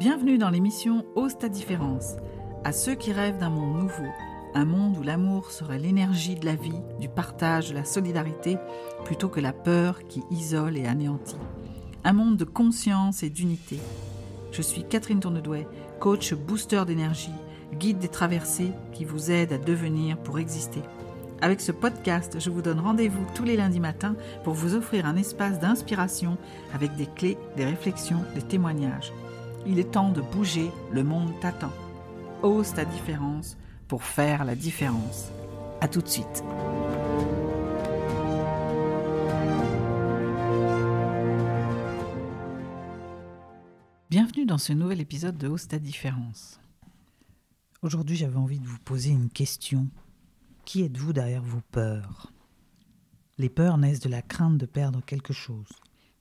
Bienvenue dans l'émission Ose ta différence. À ceux qui rêvent d'un monde nouveau, un monde où l'amour serait l'énergie de la vie, du partage, de la solidarité, plutôt que la peur qui isole et anéantit. Un monde de conscience et d'unité. Je suis Catherine Tournedouet, coach booster d'énergie, guide des traversées qui vous aide à devenir pour exister. Avec ce podcast, je vous donne rendez-vous tous les lundis matins pour vous offrir un espace d'inspiration avec des clés, des réflexions, des témoignages. Il est temps de bouger, le monde t'attend. Ose ta différence pour faire la différence. À tout de suite. Bienvenue dans ce nouvel épisode de Ose ta différence. Aujourd'hui, j'avais envie de vous poser une question. Qui êtes-vous derrière vos peurs ? Les peurs naissent de la crainte de perdre quelque chose.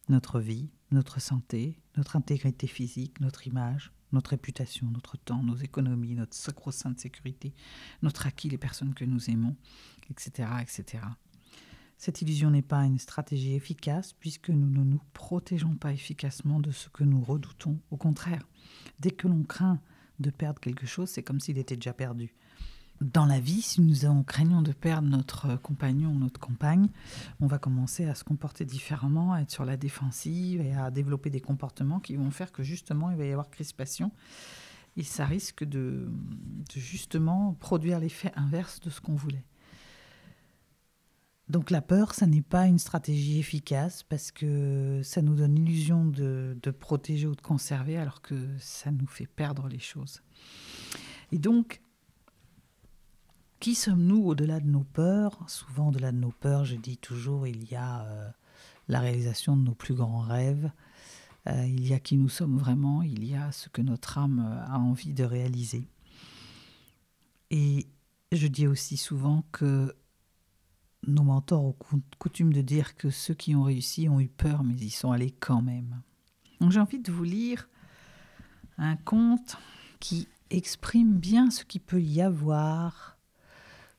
Notre vie, notre santé, notre intégrité physique, notre image, notre réputation, notre temps, nos économies, notre sacro-sainte sécurité, notre acquis, les personnes que nous aimons, etc., etc. Cette illusion n'est pas une stratégie efficace puisque nous ne nous protégeons pas efficacement de ce que nous redoutons. Au contraire, dès que l'on craint de perdre quelque chose, c'est comme s'il était déjà perdu. Dans la vie, si nous craignons de perdre notre compagnon ou notre compagne, on va commencer à se comporter différemment, à être sur la défensive et à développer des comportements qui vont faire que justement il va y avoir crispation et ça risque de justement produire l'effet inverse de ce qu'on voulait. Donc la peur, ça n'est pas une stratégie efficace parce que ça nous donne l'illusion de protéger ou de conserver alors que ça nous fait perdre les choses. Et donc, qui sommes-nous au-delà de nos peurs ? Souvent, au-delà de nos peurs, je dis toujours, il y a la réalisation de nos plus grands rêves. Il y a qui nous sommes vraiment, il y a ce que notre âme a envie de réaliser. Et je dis aussi souvent que nos mentors ont coutume de dire que ceux qui ont réussi ont eu peur, mais ils sont allés quand même. Donc j'ai envie de vous lire un conte qui exprime bien ce qu'il peut y avoir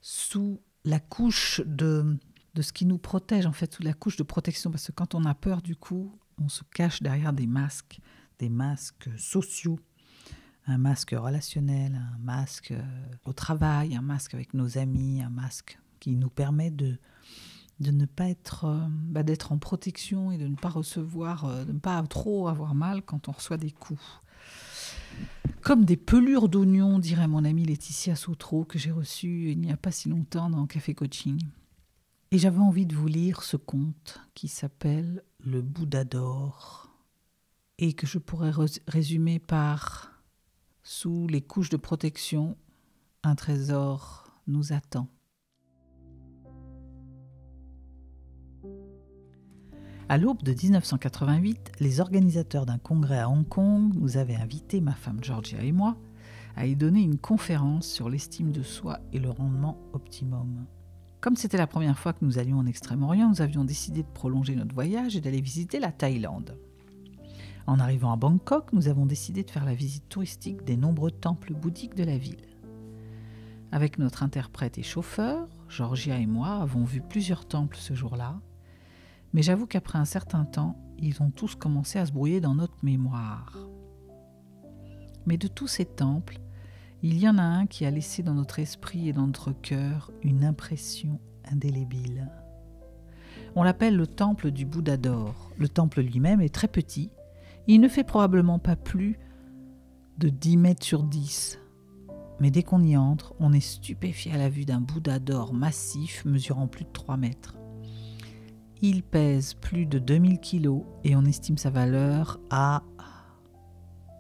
sous la couche de ce qui nous protège, en fait, sous la couche de protection. Parce que quand on a peur, du coup, on se cache derrière des masques sociaux, un masque relationnel, un masque au travail, un masque avec nos amis, un masque qui nous permet de ne pas être, d'être en protection et de ne pas recevoir, de ne pas trop avoir mal quand on reçoit des coups. Comme des pelures d'oignons, dirait mon amie Laetitia Sautreau, que j'ai reçue il n'y a pas si longtemps dans Café Coaching. Et j'avais envie de vous lire ce conte qui s'appelle « Le Bouddha d'or » et que je pourrais résumer par « Sous les couches de protection, un trésor nous attend ». À l'aube de 1988, les organisateurs d'un congrès à Hong Kong nous avaient invités, ma femme Georgia et moi, à y donner une conférence sur l'estime de soi et le rendement optimum. Comme c'était la première fois que nous allions en Extrême-Orient, nous avions décidé de prolonger notre voyage et d'aller visiter la Thaïlande. En arrivant à Bangkok, nous avons décidé de faire la visite touristique des nombreux temples bouddhiques de la ville. Avec notre interprète et chauffeur, Georgia et moi avons vu plusieurs temples ce jour-là, mais j'avoue qu'après un certain temps, ils ont tous commencé à se brouiller dans notre mémoire. Mais de tous ces temples, il y en a un qui a laissé dans notre esprit et dans notre cœur une impression indélébile. On l'appelle le temple du Bouddha d'or. Le temple lui-même est très petit. Il ne fait probablement pas plus de 10 mètres sur 10. Mais dès qu'on y entre, on est stupéfié à la vue d'un Bouddha d'or massif mesurant plus de 3 mètres. Il pèse plus de 2000 kilos et on estime sa valeur à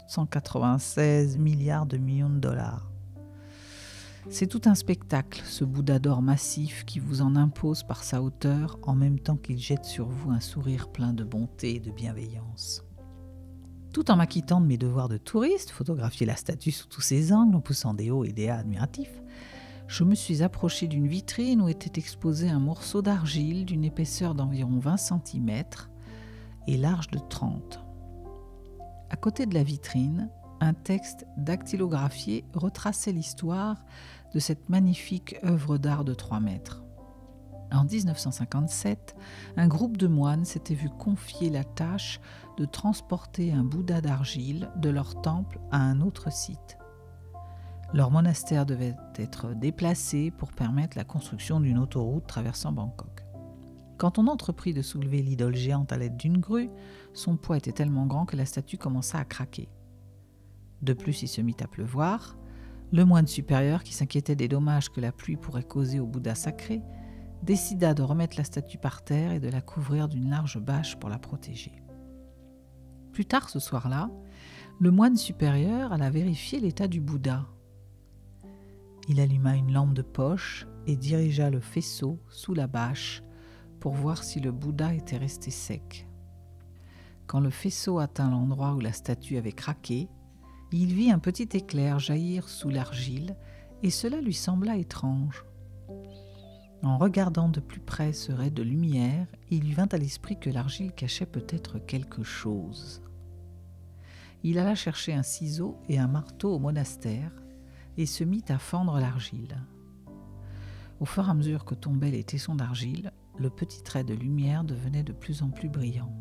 196 milliards de millions de dollars. C'est tout un spectacle, ce Bouddha d'or massif qui vous en impose par sa hauteur en même temps qu'il jette sur vous un sourire plein de bonté et de bienveillance. Tout en m'acquittant de mes devoirs de touriste, photographier la statue sous tous ses angles en poussant des hauts et des A admiratifs, je me suis approchée d'une vitrine où était exposé un morceau d'argile d'une épaisseur d'environ 20 cm et large de 30. À côté de la vitrine, un texte dactylographié retraçait l'histoire de cette magnifique œuvre d'art de 3 mètres. En 1957, un groupe de moines s'était vu confier la tâche de transporter un Bouddha d'argile de leur temple à un autre site. Leur monastère devait être déplacé pour permettre la construction d'une autoroute traversant Bangkok. Quand on entreprit de soulever l'idole géante à l'aide d'une grue, son poids était tellement grand que la statue commença à craquer. De plus, il se mit à pleuvoir. Le moine supérieur, qui s'inquiétait des dommages que la pluie pourrait causer au Bouddha sacré, décida de remettre la statue par terre et de la couvrir d'une large bâche pour la protéger. Plus tard ce soir-là, le moine supérieur alla vérifier l'état du Bouddha. Il alluma une lampe de poche et dirigea le faisceau sous la bâche pour voir si le Bouddha était resté sec. Quand le faisceau atteint l'endroit où la statue avait craqué, il vit un petit éclair jaillir sous l'argile et cela lui sembla étrange. En regardant de plus près ce ray de lumière, il lui vint à l'esprit que l'argile cachait peut-être quelque chose. Il alla chercher un ciseau et un marteau au monastère et se mit à fendre l'argile. Au fur et à mesure que tombaient les tessons d'argile, le petit trait de lumière devenait de plus en plus brillant.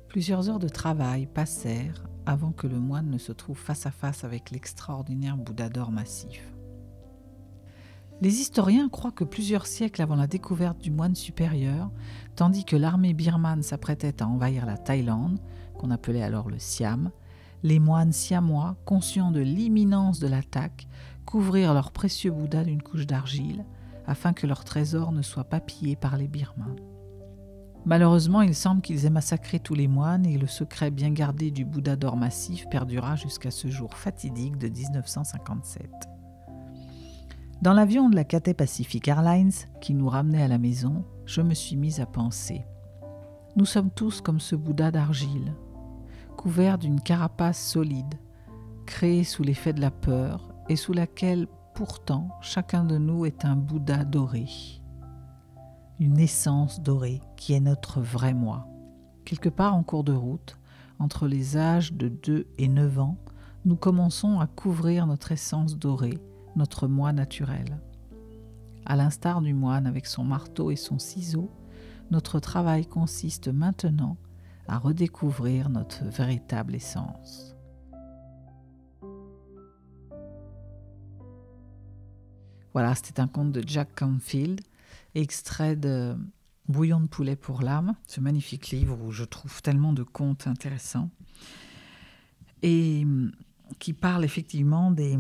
Plusieurs heures de travail passèrent avant que le moine ne se trouve face à face avec l'extraordinaire Bouddha d'or massif. Les historiens croient que plusieurs siècles avant la découverte du moine supérieur, tandis que l'armée birmane s'apprêtait à envahir la Thaïlande, qu'on appelait alors le Siam, les moines siamois, conscients de l'imminence de l'attaque, couvrirent leur précieux Bouddha d'une couche d'argile, afin que leur trésor ne soit pas pillé par les Birmans. Malheureusement, il semble qu'ils aient massacré tous les moines et le secret bien gardé du Bouddha d'or massif perdura jusqu'à ce jour fatidique de 1957. Dans l'avion de la Cathay Pacific Airlines qui nous ramenait à la maison, je me suis mise à penser. Nous sommes tous comme ce Bouddha d'argile, couvert d'une carapace solide, créée sous l'effet de la peur et sous laquelle pourtant, chacun de nous est un Bouddha doré, une essence dorée qui est notre vrai moi. Quelque part en cours de route, entre les âges de 2 et 9 ans, nous commençons à couvrir notre essence dorée, notre moi naturel. À l'instar du moine avec son marteau et son ciseau, notre travail consiste maintenant à redécouvrir notre véritable essence. Voilà, c'était un conte de Jack Canfield, extrait de Bouillon de poulet pour l'âme, ce magnifique livre où je trouve tellement de contes intéressants et qui parle effectivement des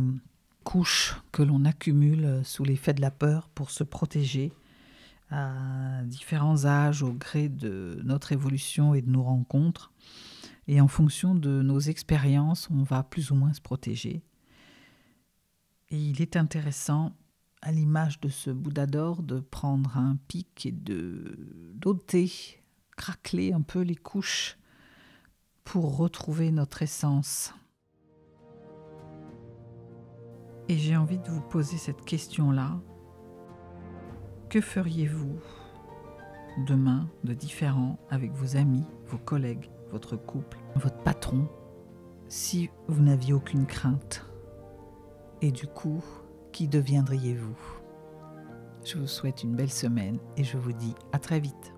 couches que l'on accumule sous l'effet de la peur pour se protéger à différents âges au gré de notre évolution et de nos rencontres. Et en fonction de nos expériences, on va plus ou moins se protéger. Et il est intéressant, à l'image de ce Bouddha d'or, de prendre un pic et d'ôter, craqueler un peu les couches pour retrouver notre essence. Et j'ai envie de vous poser cette question-là. Que feriez-vous demain de différent avec vos amis, vos collègues, votre couple, votre patron, si vous n'aviez aucune crainte? Et du coup, qui deviendriez-vous? Je vous souhaite une belle semaine et je vous dis à très vite.